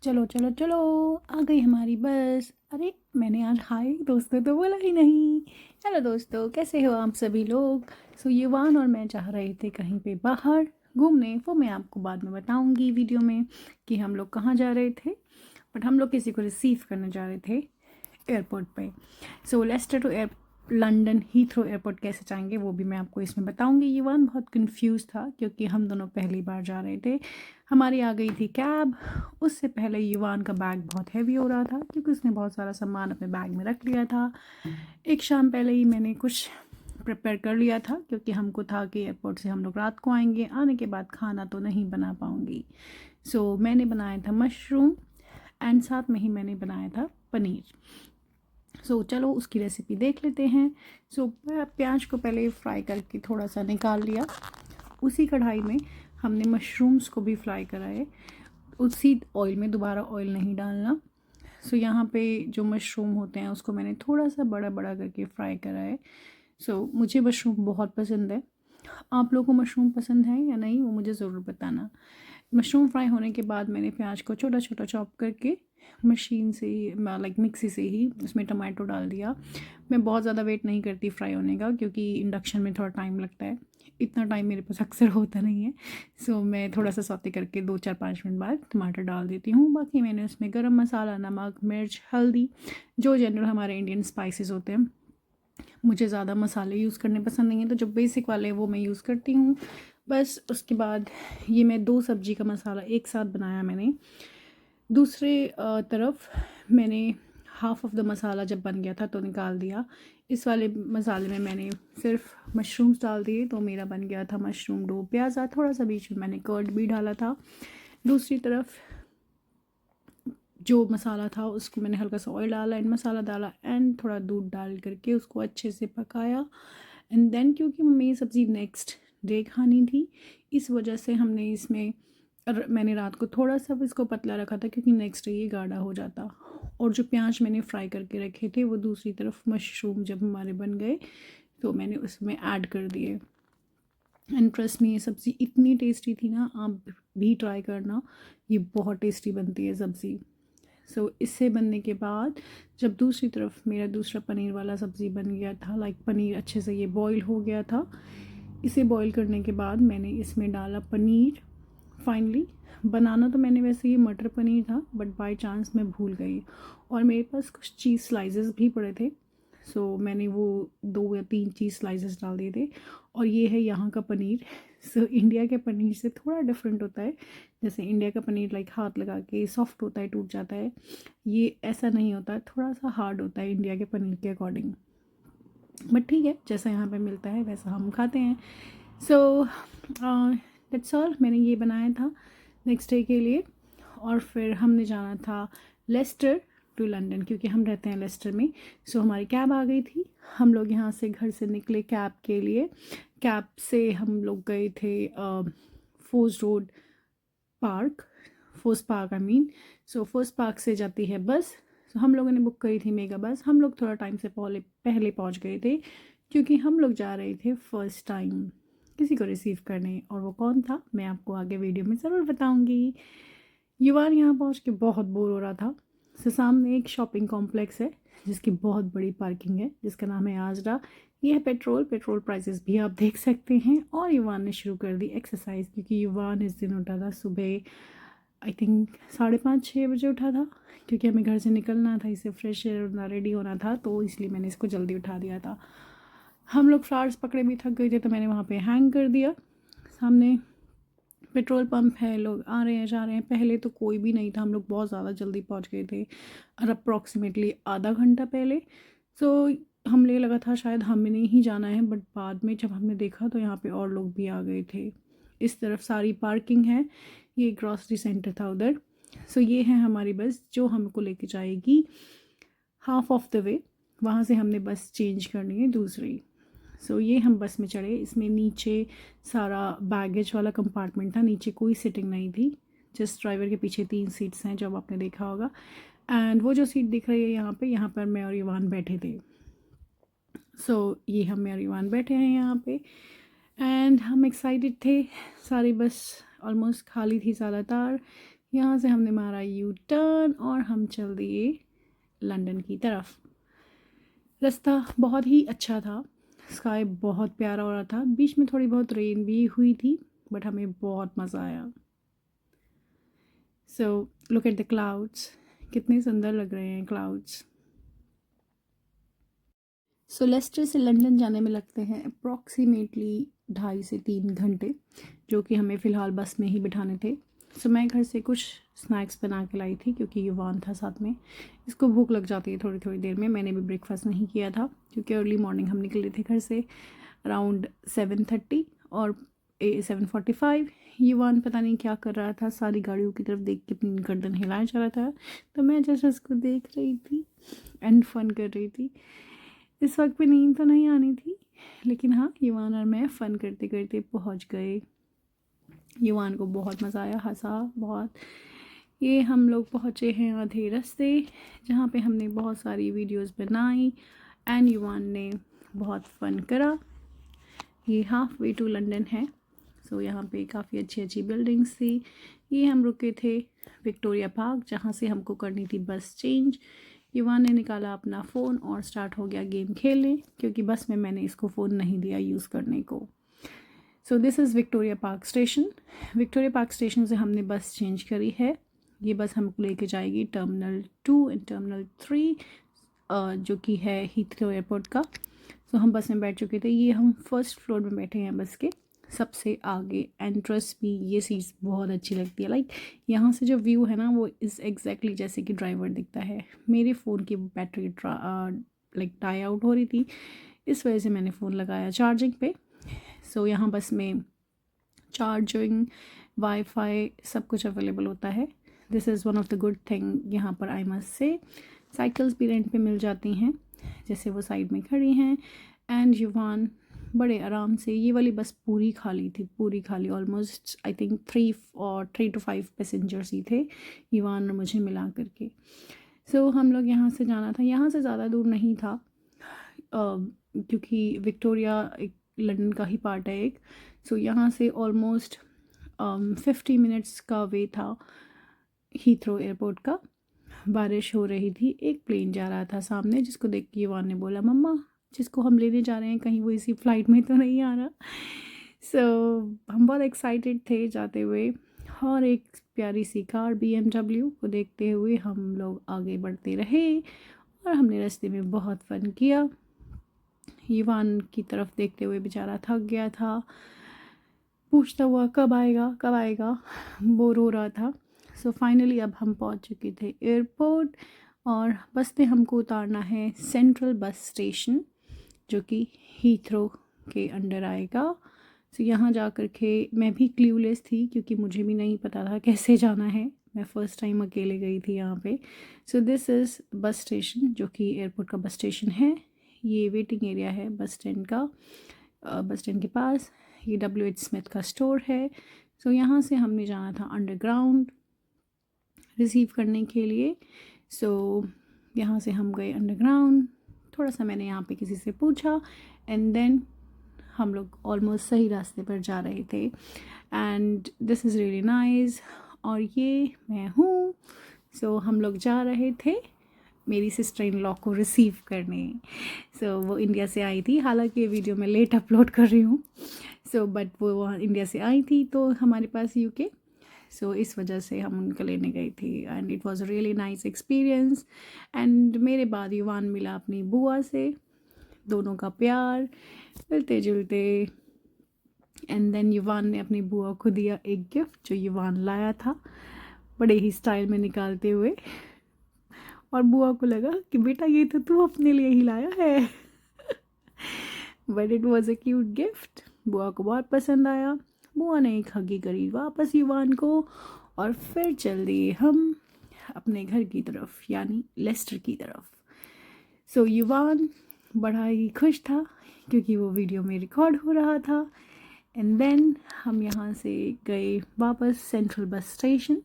चलो चलो चलो, आ गई हमारी बस। अरे मैंने आज हाय दोस्तों तो बोला ही नहीं। हेलो दोस्तों, कैसे हो आप सभी लोग। युवान और मैं चाह रहे थे कहीं पे बाहर घूमने, वो मैं आपको बाद में बताऊंगी वीडियो में कि हम लोग कहाँ जा रहे थे। बट हम लोग किसी को रिसीव करने जा रहे थे एयरपोर्ट पे। Leicester to London Heathrow airport कैसे जाएंगे वो भी मैं आपको इसमें बताऊंगी। युवान बहुत कंफ्यूज था क्योंकि हम दोनों पहली बार जा रहे थे। हमारी आ गई थी कैब। उससे पहले युवान का बैग बहुत हैवी हो रहा था क्योंकि उसने बहुत सारा सामान अपने बैग में रख लिया था। एक शाम पहले ही मैंने कुछ प्रिपेयर कर लिया था क्योंकि हमको था कि एयरपोर्ट से हम लोग रात को आएंगे, आने के बाद खाना तो नहीं बना पाऊँगी। मैंने बनाया था मशरूम एंड साथ में ही मैंने बनाया था पनीर। चलो उसकी रेसिपी देख लेते हैं। प्याज को पहले फ्राई करके थोड़ा सा निकाल लिया। उसी कढ़ाई में हमने मशरूम्स को भी फ्राई करा है। उसी ऑयल में, दोबारा ऑयल नहीं डालना। यहाँ पे जो मशरूम होते हैं उसको मैंने थोड़ा सा बड़ा बड़ा करके फ्राई करा है। मुझे मशरूम बहुत पसंद है। आप लोगों को मशरूम पसंद है या नहीं वो मुझे ज़रूर बताना। मशरूम फ्राई होने के बाद मैंने प्याज को छोटा छोटा चॉप करके मशीन से लाइक मिक्सी से ही उसमें टमाटो डाल दिया। मैं बहुत ज़्यादा वेट नहीं करती फ्राई होने का क्योंकि इंडक्शन में थोड़ा टाइम लगता है। इतना टाइम मेरे पास अक्सर होता नहीं है। मैं थोड़ा सा सौते करके 2-4-5 मिनट बाद टमाटर डाल देती हूँ। बाकी मैंने उसमें गरम मसाला, नमक, मिर्च, हल्दी, जो जनरल हमारे इंडियन स्पाइसेस होते हैं। मुझे ज़्यादा मसाले यूज़ करने पसंद नहीं है तो जो बेसिक वाले वो मैं यूज़ करती हूँ। बस उसके बाद ये मैं 2 सब्ज़ी का मसाला एक साथ बनाया मैंने। दूसरे तरफ मैंने हाफ़ ऑफ द मसाला जब बन गया था तो निकाल दिया। इस वाले मसाले में मैंने सिर्फ मशरूम्स डाल दिए तो मेरा बन गया था मशरूम डो प्याज़ा। थोड़ा सा बीच में मैंने कर्ड भी डाला था। दूसरी तरफ जो मसाला था उसको मैंने हल्का सा ऑयल डाला एंड मसाला डाला एंड थोड़ा दूध डाल करके उसको अच्छे से पकाया। एंड देन क्योंकि हमें ये सब्ज़ी नेक्स्ट डे खानी थी, इस वजह से हमने इसमें मैंने रात को थोड़ा सा इसको पतला रखा था क्योंकि नेक्स्ट डे ये गाढ़ा हो जाता। और जो प्याज मैंने फ्राई करके रखे थे वो दूसरी तरफ मशरूम जब हमारे बन गए तो मैंने उसमें ऐड कर दिए। एंड ट्रस्ट में ये सब्ज़ी इतनी टेस्टी थी ना, आप भी ट्राई करना। ये बहुत टेस्टी बनती है सब्ज़ी। इससे बनने के बाद जब दूसरी तरफ मेरा दूसरा पनीर वाला सब्ज़ी बन गया था, लाइक पनीर अच्छे से ये बॉईल हो गया था। इसे बॉईल करने के बाद मैंने इसमें डाला पनीर। फाइनली बनाना तो मैंने वैसे ये मटर पनीर था बट बाय चांस मैं भूल गई और मेरे पास कुछ चीज़ स्लाइसेस भी पड़े थे। मैंने वो 2 या 3 चीज़ स्लाइसेस डाल दिए थे। और ये है यहाँ का पनीर। इंडिया के पनीर से थोड़ा डिफरेंट होता है। जैसे इंडिया का पनीर लाइक हाथ लगा के सॉफ्ट होता है, टूट जाता है। ये ऐसा नहीं होता है, थोड़ा सा हार्ड होता है इंडिया के पनीर के अकॉर्डिंग। बट ठीक है, जैसा यहाँ पे मिलता है वैसा हम खाते हैं। That's all. मैंने ये बनाया था नेक्स्ट डे के लिए। और फिर हमने जाना था लेस्टर टू लंदन क्योंकि हम रहते हैं लेस्टर में। हमारी कैब आ गई थी। हम लोग यहाँ से घर से निकले कैब के लिए। कैब से हम लोग गए थे force road park, force park I mean. Force park से जाती है बस। हम लोगों ने बुक करी थी मेगा बस। हम लोग थोड़ा टाइम से पहले पहुँच गए थे क्योंकि हम लोग जा रहे थे फर्स्ट टाइम किसी को रिसीव करने। और वो कौन था मैं आपको आगे वीडियो में ज़रूर बताऊंगी। युवान यहाँ पहुँच के बहुत बोर हो रहा था। सामने एक शॉपिंग कॉम्प्लेक्स है जिसकी बहुत बड़ी पार्किंग है जिसका नाम है आजरा। ये है पेट्रोल प्राइसेस भी आप देख सकते हैं। और युवान ने शुरू कर दी एक्सरसाइज क्योंकि युवान इस दिन उठा था सुबह आई थिंक 5:30-6 बजे उठा था क्योंकि हमें घर से निकलना था, इसे फ्रेश होना, रेडी होना था तो इसलिए मैंने इसको जल्दी उठा दिया था। हम लोग फ्लावर्स पकड़े भी थक गए थे तो मैंने वहाँ पे हैंग कर दिया। सामने पेट्रोल पंप है, लोग आ रहे हैं जा रहे हैं। पहले तो कोई भी नहीं था, हम लोग बहुत ज़्यादा जल्दी पहुँच गए थे और अप्रॉक्सीमेटली आधा घंटा पहले। हमें लगा था शायद हमें नहीं ही जाना है बट बाद में जब हमने देखा तो यहाँ पे और लोग भी आ गए थे। इस तरफ सारी पार्किंग है, ये ग्रॉसरी सेंटर था उधर। ये है हमारी बस जो हमको लेके जाएगी हाफ ऑफ द वे। वहाँ से हमने बस चेंज करनी है दूसरी। ये हम बस में चढ़े। इसमें नीचे सारा बैगेज वाला कंपार्टमेंट था, नीचे कोई सीटिंग नहीं थी। जस्ट ड्राइवर के पीछे 3 सीट्स हैं जो आपने देखा होगा। एंड वो जो सीट दिख रही है यहाँ पर मैं और ईवान बैठे थे। ये हम और ईवान बैठे हैं यहाँ पे एंड हम एक्साइटेड थे। सारी बस ऑलमोस्ट खाली थी ज़्यादातर। यहाँ से हमने मारा यू टर्न और हम चल दिए लंदन की तरफ। रास्ता बहुत ही अच्छा था, स्काई बहुत प्यारा हो रहा था, बीच में थोड़ी बहुत रेन भी हुई थी, बट हमें बहुत मज़ा आया। So look at the clouds, कितने सुंदर लग रहे हैं क्लाउड्स। सो लेस्टर से लंदन जाने में लगते हैं अप्रॉक्सीमेटली 2.5 से 3 घंटे, जो कि हमें फ़िलहाल बस में ही बिठाने थे। सो मैं घर से कुछ स्नैक्स बना के लाई थी क्योंकि युवान था साथ में, इसको भूख लग जाती है थोड़ी थोड़ी देर में। मैंने भी ब्रेकफास्ट नहीं किया था क्योंकि अर्ली मॉर्निंग हम निकले थे घर से अराउंड 7:30 और 7:45। युवान पता नहीं क्या कर रहा था, सारी गाड़ियों की तरफ देख के अपनी गर्दन हिलाया जा रहा था, तो मैं जस्ट उसको देख रही थी एंड फन कर रही थी। इस वक्त पे नींद तो नहीं आनी थी, लेकिन हाँ, युवान और मैं फ़न करते करते पहुंच गए। युवान को बहुत मज़ा आया, हंसा बहुत। ये हम लोग पहुँचे हैं आधे रास्ते, जहाँ पे हमने बहुत सारी वीडियोस बनाई एंड युवान ने बहुत फ़न करा। ये हाफ वे टू लंदन है। सो यहाँ पे काफ़ी अच्छी अच्छी बिल्डिंग्स थी। ये हम रुके थे विक्टोरिया पार्क, जहाँ से हमको करनी थी बस चेंज। युवान ने निकाला अपना फ़ोन और स्टार्ट हो गया गेम खेलने, क्योंकि बस में मैंने इसको फ़ोन नहीं दिया यूज़ करने को। सो this is Victoria park station. Victoria park station से हमने बस चेंज करी है। ये बस हमको लेके जाएगी टर्मिनल 2 एंड टर्मिनल 3, जो कि है हीथ्रो एयरपोर्ट का। सो हम बस में बैठ चुके थे। ये हम फर्स्ट फ्लोर में बैठे हैं बस के सबसे आगे। एंट्रेंस भी ये सीट्स बहुत अच्छी लगती है। लाइक यहाँ से जो व्यू है ना, वो इज़ एग्जैक्टली जैसे कि ड्राइवर दिखता है। मेरे फ़ोन की बैटरी लाइक टाई आउट हो रही थी, इस वजह से मैंने फ़ोन लगाया चार्जिंग पे। सो यहाँ बस में चार्जिंग, वाईफाई सब कुछ अवेलेबल होता है। This is one of the good thing यहाँ पर, आई मस्ट से। साइकिल्स भी रेंट पे मिल जाती हैं, जैसे वो साइड में खड़ी हैं। एंड युवान बड़े आराम से, ये वाली बस पूरी खाली थी, पूरी खाली। Almost I think 3 to 5 passengers ही थे, युवान और मुझे मिला करके। सो हम लोग यहाँ से जाना था, यहाँ से ज़्यादा दूर नहीं था, क्योंकि विक्टोरिया एक लंदन का ही पार्ट है एक। सो यहाँ से ऑलमोस्ट 50 मिनट्स का वे था हीथ्रो एयरपोर्ट का। बारिश हो रही थी, एक प्लेन जा रहा था सामने, जिसको देख के युवान ने बोला, मम्मा जिसको हम लेने जा रहे हैं कहीं वो इसी फ्लाइट में तो नहीं आ रहा। सो हम बहुत एक्साइटेड थे जाते हुए, और एक प्यारी सी कार BMW को देखते हुए हम लोग आगे बढ़ते रहे और हमने रास्ते में बहुत फ़न किया। युवान की तरफ देखते हुए बेचारा थक गया था, पूछता हुआ कब आएगा बोर हो रहा था। सो फाइनली अब हम पहुंच चुके थे एयरपोर्ट, और बस ने हमको उतारना है सेंट्रल बस स्टेशन, जो कि हीथ्रो के अंडर आएगा। सो यहाँ जा कर के मैं भी क्ल्यूलेस थी, क्योंकि मुझे भी नहीं पता था कैसे जाना है। मैं फ़र्स्ट टाइम अकेले गई थी यहाँ पे। सो दिस इज़ बस स्टेशन, जो कि एयरपोर्ट का बस स्टेशन है। ये वेटिंग एरिया है बस स्टैंड का। बस स्टैंड के पास ये WH स्मिथ का स्टोर है। सो यहाँ से हमने जाना था अंडरग्राउंड रिसीव करने के लिए। सो यहाँ से हम गए अंडरग्राउंड। थोड़ा सा मैंने यहाँ पे किसी से पूछा, एंड देन हम लोग ऑलमोस्ट सही रास्ते पर जा रहे थे। And this is really nice. और ये मैं हूँ। सो हम लोग जा रहे थे मेरी सिस्टर इन लॉ को रिसीव करने। सो वो इंडिया से आई थी, हालांकि ये वीडियो मैं लेट अपलोड कर रही हूँ। सो बट वो वहाँ इंडिया से आई थी, तो हमारे पास UK। सो इस वजह से हम उनको लेने गई थी, and it was a really nice experience. And मेरे बाद युवान मिला अपनी बुआ से, दोनों का प्यार मिलते जुलते। एंड देन युवान ने अपनी बुआ को दिया एक गिफ्ट जो युवान लाया था, बड़े ही स्टाइल में निकालते हुए। और बुआ को लगा कि बेटा ये तो तू अपने लिए ही लाया है। But it was a cute gift, बुआ को बहुत पसंद आया। बुआ ने एक हगी करी वापस युवान को, और फिर चल दिए हम अपने घर की तरफ, यानी लेस्टर की तरफ। सो युवान बड़ा ही खुश था, क्योंकि वो वीडियो में रिकॉर्ड हो रहा था। एंड देन हम यहाँ से गए वापस सेंट्रल बस स्टेशन,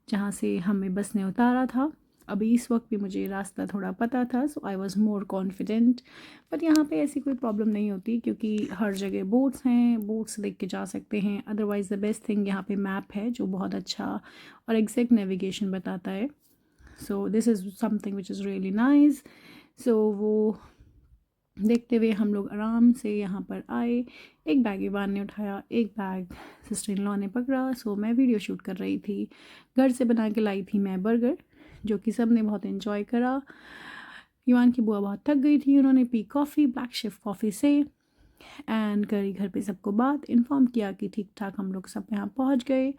जहाँ से हमें बस ने उतारा था। अभी इस वक्त भी मुझे रास्ता थोड़ा पता था, so I was more confident. But यहाँ पे ऐसी कोई प्रॉब्लम नहीं होती क्योंकि हर जगह बोर्ड्स हैं, बोर्ड्स देख के जा सकते हैं। अदरवाइज़ द बेस्ट थिंग यहाँ पे मैप है जो बहुत अच्छा और एग्जैक्ट नेविगेशन बताता है। So this is something which is really nice. So वो देखते हुए हम लोग आराम से यहाँ पर आए। एक बैग इवान ने उठाया, एक बैग सिस्टर इन लॉ ने पकड़ा। सो मैं वीडियो शूट कर रही थी। घर से बना के लाई थी मैं बर्गर, जो कि सब ने बहुत इन्जॉय करा। इवान की बुआ बहुत थक गई थी, उन्होंने P coffee black shift coffee से एंड करी घर पे सबको बात इन्फॉर्म किया कि ठीक ठाक हम लोग सब यहाँ पहुँच गए।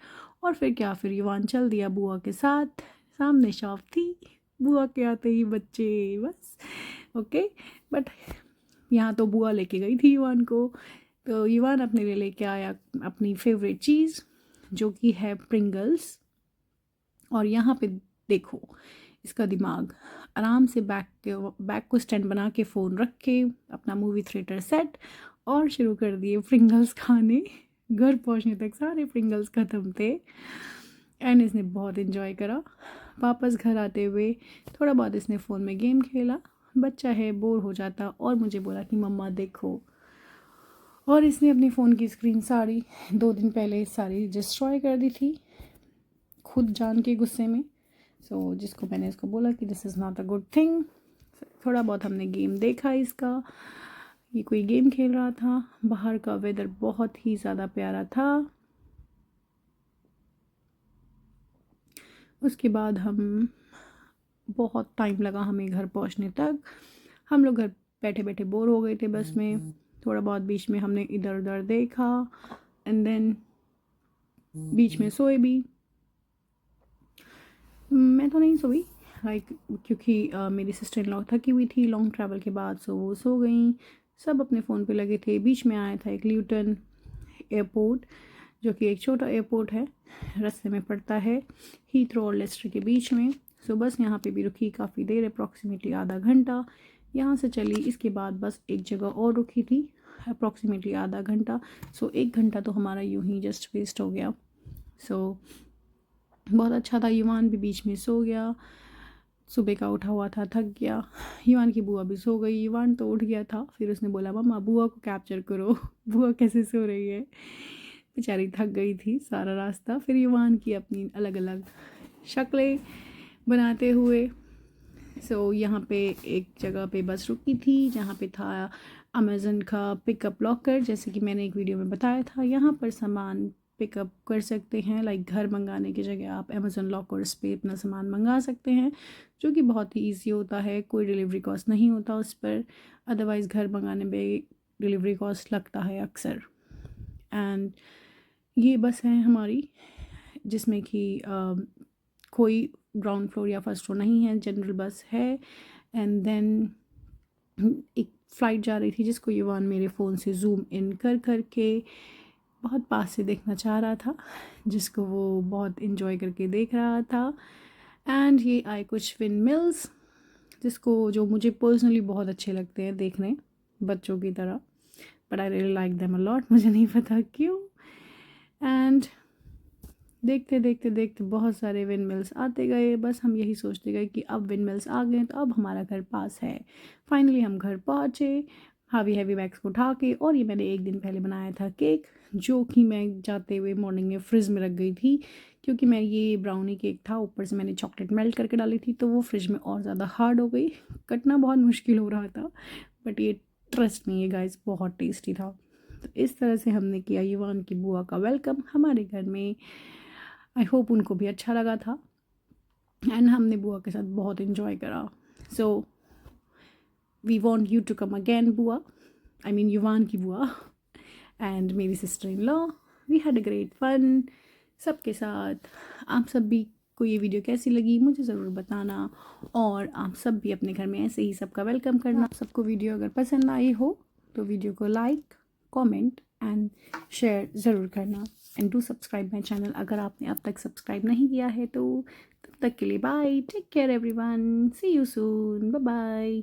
और फिर क्या, फिर इवान चल दिया बुआ के साथ। सामने शॉप थी, बुआ के आते ही बच्चे बस ओके। बट यहाँ तो बुआ लेके गई थी ईवान को, तो ईवान अपने लिए लेके आया अपनी फेवरेट चीज़ जो कि है प्रिंगल्स। और यहाँ पे देखो इसका दिमाग, आराम से बैग को स्टैंड बना के फ़ोन रख के अपना मूवी थिएटर सेट और शुरू कर दिए प्रिंगल्स खाने। घर पहुँचने तक सारे प्रिंगल्स ख़त्म थे एंड इसने बहुत इन्जॉय करा। वापस घर आते हुए थोड़ा बहुत इसने फ़ोन में गेम खेला, बच्चा है बोर हो जाता, और मुझे बोला कि मम्मा देखो। और इसने अपनी फ़ोन की स्क्रीन सारी 2 दिन पहले सारी डिस्ट्रॉय कर दी थी खुद जान के गुस्से में। सो जिसको मैंने इसको बोला कि this is not a good thing. थोड़ा बहुत हमने गेम देखा इसका, ये कोई गेम खेल रहा था। बाहर का वेदर बहुत ही ज़्यादा प्यारा था। उसके बाद हम बहुत टाइम लगा हमें घर पहुंचने तक। हम लोग घर बैठे बैठे बोर हो गए थे बस में। थोड़ा बहुत बीच में हमने इधर उधर देखा एंड देन बीच में सोए भी। मैं तो नहीं सोई क्योंकि मेरी सिस्टर इन लॉ थकी हुई थी लॉन्ग ट्रैवल के बाद, सो वो सो गई। सब अपने फ़ोन पे लगे थे। बीच में आया था एक ल्यूटन एयरपोर्ट, जो कि एक छोटा एयरपोर्ट है, रास्ते में पड़ता है हीथ्रो और लेस्टर के बीच में। सो बस यहाँ पे भी रुकी काफ़ी देर, अप्रॉक्सीमेटली आधा घंटा यहाँ से चली। इसके बाद बस एक जगह और रुकी थी अप्रॉक्सीमेटली आधा घंटा। सो 1 घंटा तो हमारा यूं ही जस्ट वेस्ट हो गया। सो बहुत अच्छा था। युवान भी बीच में सो गया, सुबह का उठा हुआ था, थक गया। युवान की बुआ भी सो गई, युवान तो उठ गया था। फिर उसने बोला मम्मा बुआ को कैप्चर करो बुआ कैसे सो रही है। बेचारी थक गई थी सारा रास्ता। फिर युवान की अपनी अलग अलग शक्लें बनाते हुए सो यहाँ पे एक जगह पे बस रुकी थी जहाँ पे था अमेज़न का पिकअप लॉकर, जैसे कि मैंने एक वीडियो में बताया था। यहाँ पर सामान पिकअप कर सकते हैं, लाइक घर मंगाने की जगह आप अमेज़न लॉकर्स पे अपना सामान मंगा सकते हैं, जो कि बहुत ही ईजी होता है। कोई डिलीवरी कॉस्ट नहीं होता उस पर। अदरवाइज़ घर मंगाने में डिलीवरी कॉस्ट लगता है अक्सर। एंड ये बस है हमारी, जिसमें कि कोई ग्राउंड फ्लोर या फर्स्ट फ्लोर नहीं है, जनरल बस है। एंड देन एक फ़्लाइट जा रही थी जिसको युवान मेरे फ़ोन से ज़ूम इन कर कर के बहुत पास से देखना चाह रहा था, जिसको वो बहुत इन्जॉय करके देख रहा था। एंड ये आए कुछ विंड मिल्स जो मुझे पर्सनली बहुत अच्छे लगते हैं देखने, बच्चों की तरह। But I really like them a lot, मुझे नहीं पता क्यों। एंड देखते देखते देखते बहुत सारे विंड मिल्स आते गए। बस हम यही सोचते गए कि अब विंड मिल्स आ गए तो अब हमारा घर पास है। फाइनली हम घर पहुँचे हैवी बैग्स को उठा के। और ये मैंने 1 दिन पहले बनाया था केक, जो कि मैं जाते हुए मॉर्निंग में फ्रिज में रख गई थी, क्योंकि मैं ये ब्राउनी केक था, ऊपर से मैंने चॉकलेट मेल्ट करके डाली थी, तो वो फ्रिज में और ज़्यादा हार्ड हो गई। कटना बहुत मुश्किल हो रहा था, बट ये ट्रस्ट नहीं है गाइस, बहुत टेस्टी था। तो इस तरह से हमने किया युवान की बुआ का वेलकम हमारे घर में। आई होप उनको भी अच्छा लगा था एंड हमने बुआ के साथ बहुत इन्जॉय करा। So we want you to come again बुआ, आई मीन युवान की बुआ एंड मेरी sister in law. We had a great fun सबके साथ। आप सब भी को ये वीडियो कैसी लगी मुझे ज़रूर बताना, और आप सब भी अपने घर में ऐसे ही सबका वेलकम करना। सबको वीडियो अगर पसंद आई हो तो वीडियो को लाइक, कमेंट एंड शेयर ज़रूर करना। And do subscribe my channel अगर आपने अब तक सब्सक्राइब नहीं किया है तो। तब तक के लिए bye, take care everyone, see you soon, bye bye.